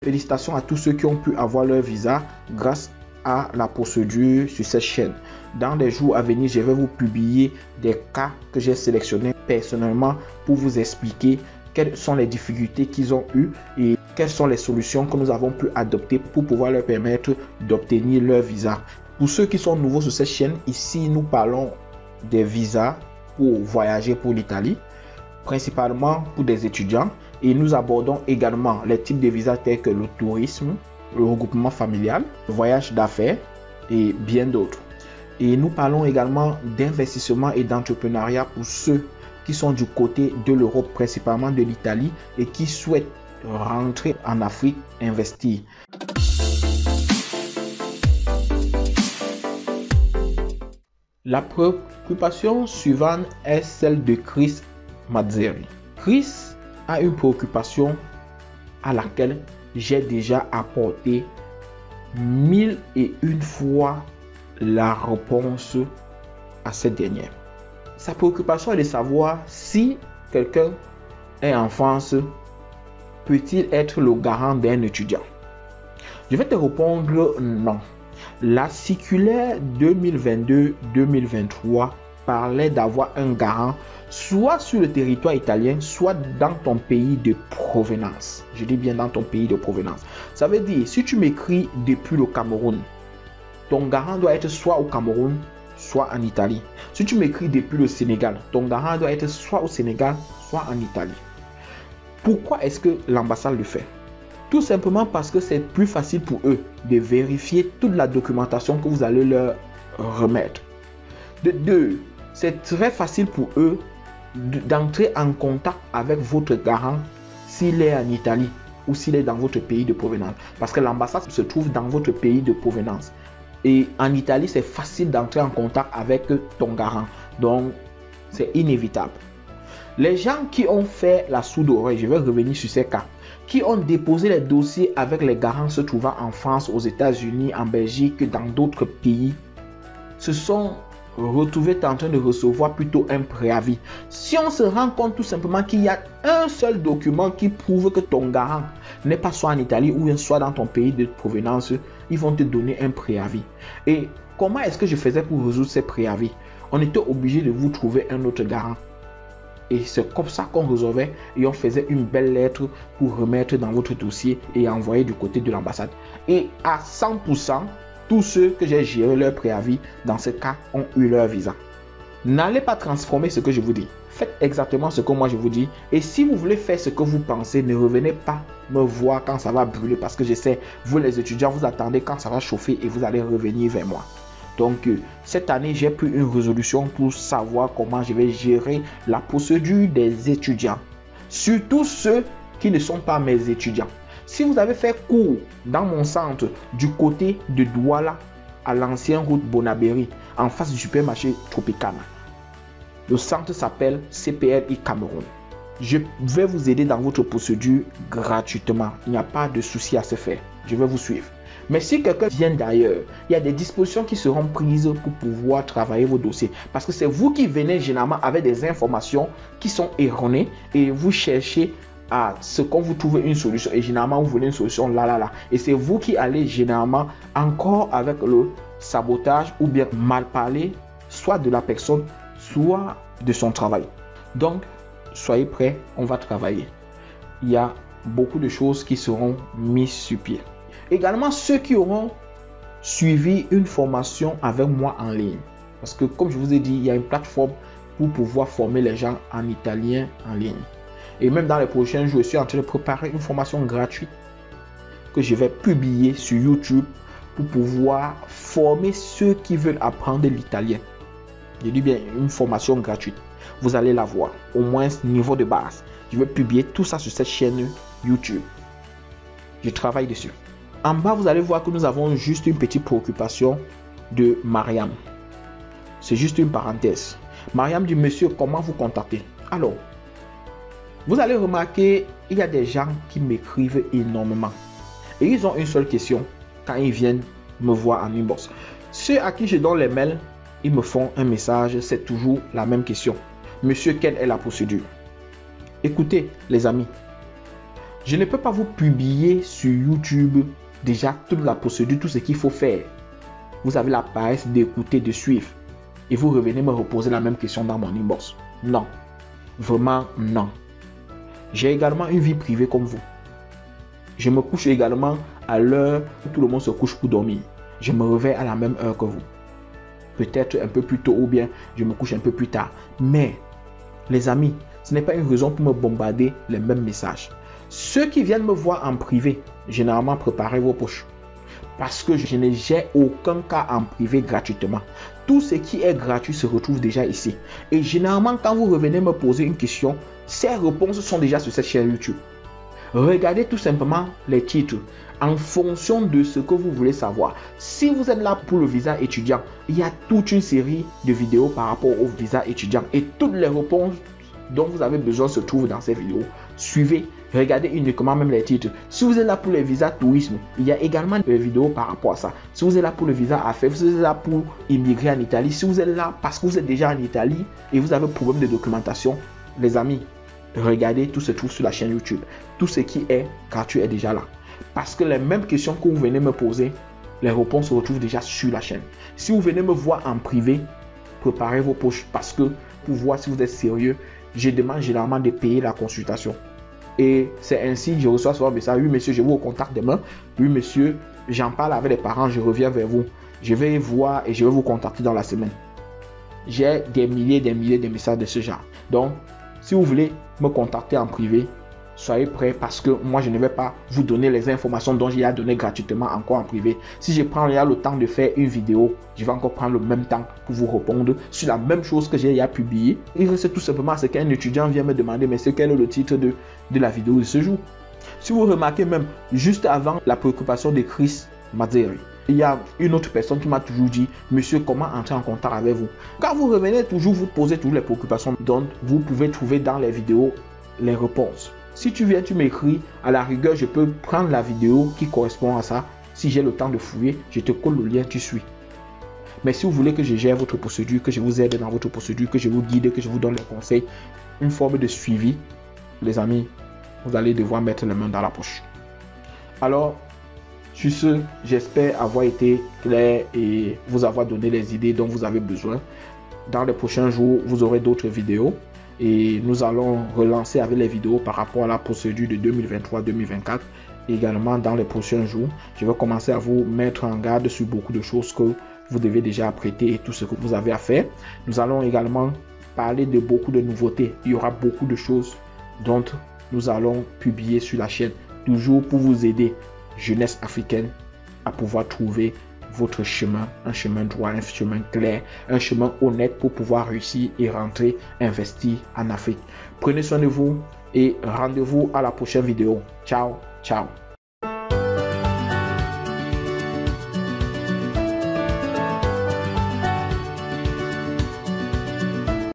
Félicitations à tous ceux qui ont pu avoir leur visa grâce à la procédure sur cette chaîne. Dans les jours à venir, je vais vous publier des cas que j'ai sélectionnés personnellement pour vous expliquer quelles sont les difficultés qu'ils ont eues et quelles sont les solutions que nous avons pu adopter pour pouvoir leur permettre d'obtenir leur visa. Pour ceux qui sont nouveaux sur cette chaîne, ici nous parlons des visas pour voyager pour l'Italie, principalement pour des étudiants, et nous abordons également les types de visas tels que le tourisme, le regroupement familial, le voyage d'affaires et bien d'autres. Et nous parlons également d'investissement et d'entrepreneuriat pour ceux qui sont du côté de l'Europe, principalement de l'Italie, et qui souhaitent rentrer en Afrique, investir. La préoccupation suivante est celle de Chris Mazzeri. Chris a une préoccupation à laquelle j'ai déjà apporté 1001 fois la réponse à cette dernière. Sa préoccupation est de savoir si quelqu'un est en France, peut-il être le garant d'un étudiant? Je vais te répondre non. La circulaire 2022-2023 parlait d'avoir un garant soit sur le territoire italien, soit dans ton pays de provenance. Je dis bien dans ton pays de provenance. Ça veut dire, si tu m'écris depuis le Cameroun, ton garant doit être soit au Cameroun, soit en Italie. Si tu m'écris depuis le Sénégal, ton garant doit être soit au Sénégal, soit en Italie. Pourquoi est-ce que l'ambassade le fait? Tout simplement parce que c'est plus facile pour eux de vérifier toute la documentation que vous allez leur remettre. De deux, c'est très facile pour eux d'entrer en contact avec votre garant s'il est en Italie ou s'il est dans votre pays de provenance. Parce que l'ambassade se trouve dans votre pays de provenance. Et en Italie, c'est facile d'entrer en contact avec ton garant. Donc, c'est inévitable. Les gens qui ont fait la sourde oreille, je vais revenir sur ces cas, qui ont déposé les dossiers avec les garants se trouvant en France, aux États-Unis, en Belgique, dans d'autres pays, se sont retrouvés en train de recevoir plutôt un préavis. Si on se rend compte tout simplement qu'il y a un seul document qui prouve que ton garant n'est pas soit en Italie ou soit dans ton pays de provenance, ils vont te donner un préavis. Et comment est-ce que je faisais pour résoudre ces préavis? On était obligé de vous trouver un autre garant. Et c'est comme ça qu'on résolvait et on faisait une belle lettre pour remettre dans votre dossier et envoyer du côté de l'ambassade. Et à 100%, tous ceux que j'ai géré leur préavis dans ce cas ont eu leur visa. N'allez pas transformer ce que je vous dis. Faites exactement ce que moi je vous dis. Et si vous voulez faire ce que vous pensez, ne revenez pas me voir quand ça va brûler. Parce que je sais, vous les étudiants, vous attendez quand ça va chauffer et vous allez revenir vers moi. Donc, cette année, j'ai pris une résolution pour savoir comment je vais gérer la procédure des étudiants. Surtout ceux qui ne sont pas mes étudiants. Si vous avez fait cours dans mon centre du côté de Douala à l'ancienne route Bonabéry, en face du supermarché Tropicana, le centre s'appelle CPRI Cameroun. Je vais vous aider dans votre procédure gratuitement. Il n'y a pas de souci à se faire. Je vais vous suivre. Mais si quelqu'un vient d'ailleurs, il y a des dispositions qui seront prises pour pouvoir travailler vos dossiers. Parce que c'est vous qui venez généralement avec des informations qui sont erronées et vous cherchez à ce qu'on vous trouve une solution. Et généralement, vous voulez une solution là. Et c'est vous qui allez généralement encore avec le sabotage ou bien mal parler, soit de la personne, soit de son travail. Donc, soyez prêts, on va travailler. Il y a beaucoup de choses qui seront mises sur pied. Également, ceux qui auront suivi une formation avec moi en ligne. Parce que comme je vous ai dit, il y a une plateforme pour pouvoir former les gens en italien en ligne. Et même dans les prochains jours, je suis en train de préparer une formation gratuite que je vais publier sur YouTube pour pouvoir former ceux qui veulent apprendre l'italien. Je dis bien une formation gratuite. Vous allez la voir, au moins niveau de base. Je vais publier tout ça sur cette chaîne YouTube. Je travaille dessus. En bas, vous allez voir que nous avons juste une petite préoccupation de Mariam. C'est juste une parenthèse. Mariam dit, monsieur, comment vous contacter? Alors, vous allez remarquer, il y a des gens qui m'écrivent énormément. Et ils ont une seule question quand ils viennent me voir en inbox. Ceux à qui je donne les mails, ils me font un message, c'est toujours la même question. Monsieur, quelle est la procédure? Écoutez, les amis, Je ne peux pas vous publier sur YouTube déjà toute la procédure, tout ce qu'il faut faire. Vous avez la paresse d'écouter, de suivre. Et vous revenez me reposer la même question dans mon inbox. Non. Vraiment non. J'ai également une vie privée comme vous. Je me couche également à l'heure où tout le monde se couche pour dormir. Je me réveille à la même heure que vous. Peut-être un peu plus tôt ou bien je me couche un peu plus tard. Mais, les amis, ce n'est pas une raison pour me bombarder les mêmes messages. Ceux qui viennent me voir en privé, généralement préparez vos poches. Parce que je n'ai aucun cas en privé gratuitement. Tout ce qui est gratuit se retrouve déjà ici. Et généralement, quand vous revenez me poser une question, ces réponses sont déjà sur cette chaîne YouTube. Regardez tout simplement les titres en fonction de ce que vous voulez savoir. Si vous êtes là pour le visa étudiant, il y a toute une série de vidéos par rapport au visa étudiant. Et toutes les réponses dont vous avez besoin se trouvent dans ces vidéos. Suivez, regardez uniquement même les titres. Si vous êtes là pour les visas tourisme, il y a également des vidéos par rapport à ça. Si vous êtes là pour le visa affaires, vous êtes là pour immigrer en Italie, si vous êtes là parce que vous êtes déjà en Italie et vous avez un problème de documentation, les amis, regardez, tout se trouve sur la chaîne YouTube. Tout ce qui est gratuit est déjà là. Parce que les mêmes questions que vous venez me poser, les réponses se retrouvent déjà sur la chaîne. Si vous venez me voir en privé, préparez vos poches parce que pour voir si vous êtes sérieux, je demande généralement de payer la consultation. Et c'est ainsi que je reçois souvent un message. Oui, monsieur, je vous contacte demain. Oui, monsieur, j'en parle avec les parents, je reviens vers vous. Je vais voir et je vais vous contacter dans la semaine. J'ai des milliers de messages de ce genre. Donc, si vous voulez me contacter en privé, soyez prêts parce que moi, je ne vais pas vous donner les informations dont j'ai à donner gratuitement encore en privé. Si je prends le temps de faire une vidéo, je vais encore prendre le même temps pour vous répondre sur la même chose que j'ai à publier. Et c'est tout simplement ce qu'un étudiant vient me demander, mais c'est quel est le titre de la vidéo de ce jour. Si vous remarquez même, juste avant la préoccupation de Chris Mazeri, il y a une autre personne qui m'a toujours dit, monsieur, comment entrer en contact avec vous? Quand vous revenez toujours, vous posez toujours les préoccupations dont vous pouvez trouver dans les vidéos les réponses. Si tu viens, tu m'écris, à la rigueur, je peux prendre la vidéo qui correspond à ça. Si j'ai le temps de fouiller, je te colle le lien, tu suis. Mais si vous voulez que je gère votre procédure, que je vous aide dans votre procédure, que je vous guide, que je vous donne les conseils, une forme de suivi, les amis, vous allez devoir mettre les mains dans la poche. Alors, sur ce, j'espère avoir été clair et vous avoir donné les idées dont vous avez besoin. Dans les prochains jours, vous aurez d'autres vidéos. Et nous allons relancer avec les vidéos par rapport à la procédure de 2023-2024. Également dans les prochains jours, je vais commencer à vous mettre en garde sur beaucoup de choses que vous devez déjà apprêter et tout ce que vous avez à faire. Nous allons également parler de beaucoup de nouveautés. Il y aura beaucoup de choses dont nous allons publier sur la chaîne. Toujours pour vous aider, jeunesse africaine, à pouvoir trouver votre chemin, un chemin droit, un chemin clair, un chemin honnête pour pouvoir réussir et rentrer, investir en Afrique. Prenez soin de vous et rendez-vous à la prochaine vidéo. Ciao, ciao.